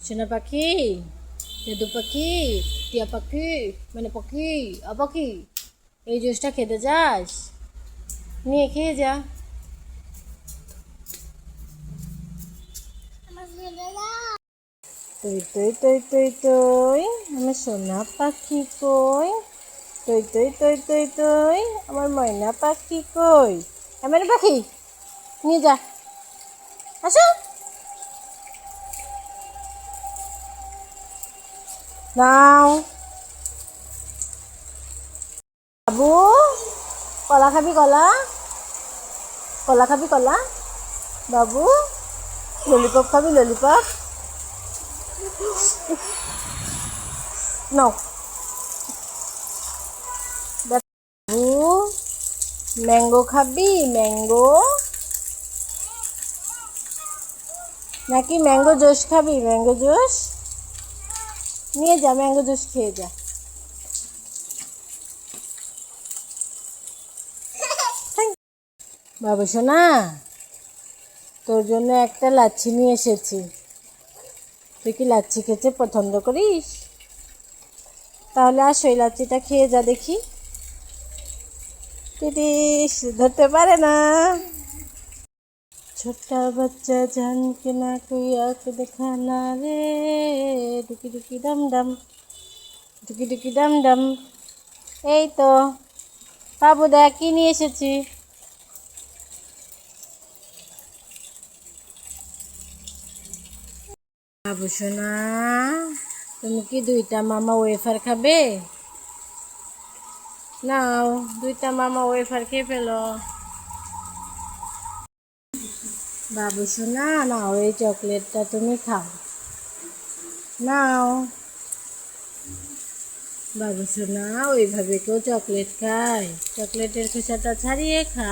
সোনা পাখি, জাদু পাখি, টিয়া পাখি, মানে পাখি, পাখি, এই জুসটা খেতে চাস? নিয়ে খেয়ে যা। তুই তুই তুই তুই তুই আমার সোনা পাখি কই? তুই তুই তুই তুই তুই আমার ময়না পাখি কই? আমার পাখি, নিয়ে যা, আসো। নাও বাবু, কলা খাবি? কলা, কলা খাবি? কলা বাবু, ললিপপ খাবি? ললিপপ নাও বাবু। ম্যাঙ্গো খাবি? ম্যাঙ্গো নাকি ম্যাঙ্গো জুস খাবি? ম্যাঙ্গো জুস নিয়ে যা, ম্যাঙ্গো জুস খেয়ে যা। বাবু সোনা, তোর জন্য একটা লাচ্ছি নিয়ে এসেছি। তুই কি লাচ্ছি খেতে পছন্দ করিস? তাহলে আস, ওই লাচ্ছিটা খেয়ে যা দেখি। তিরিস ধরতে পারে না। ছোট্টা বাচ্চা জান के ना कोई आँख दिखाना रे, ডুকি ডুকি ডাম ডাম, ডুকি ডুকি ডাম ডাম। এই তো বাবু, দেখ কি নিয়ে এসেছি। বাবু সোনা, তুমি কি দুইটা মামা ওয়েফার খাবে? নাও, দুইটা মামা ওয়েফার খেয়ে ফেলো। বাবু সোনা, নাও এই চকলেটটা তুমি খাও, নাও। বাবু সোনা, ওইভাবে কেউ চকলেট খায়? চকলেটের খোসাটা ছাড়িয়ে খা,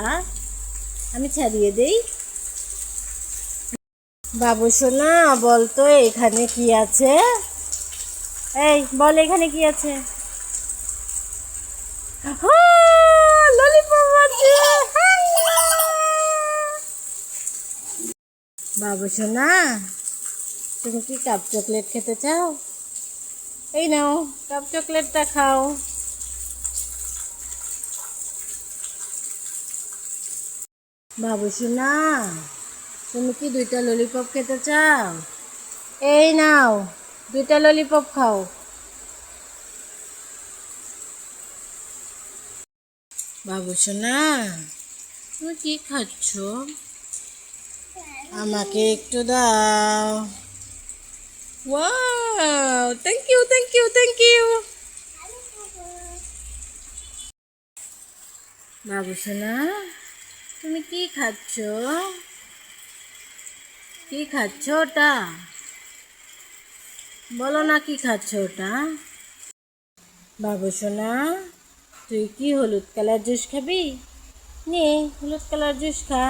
আমি ছাড়িয়ে দেই। বাবু সোনা, বলতো এখানে কি আছে? এই বল, এখানে কি আছে? ললিপপ আছে। বাবু সোনা, তুমি কি কাপ চকলেট খেতে চাও? এই নাও, কাপ চকলেটটা খাও। বাবু সোনা, তুমি কি দুইটা ললিপপ খেতে চাও? এই নাও, দুইটা ললিপপ খাও। বাবু সোনা, তুমি কি খাচ্ছ? আমাকে একটু দাও। Wow, thank you thank you thank you. বাবু সোনা, তুমি কি খাচ্ছ? কি খাচ্ছ ওটা? বলো না কি খাচ্ছ ওটা। বাবু সোনা, তুই কি হলুদ কালার জুস খাবি? নে, হলুদ কালার জুস খা।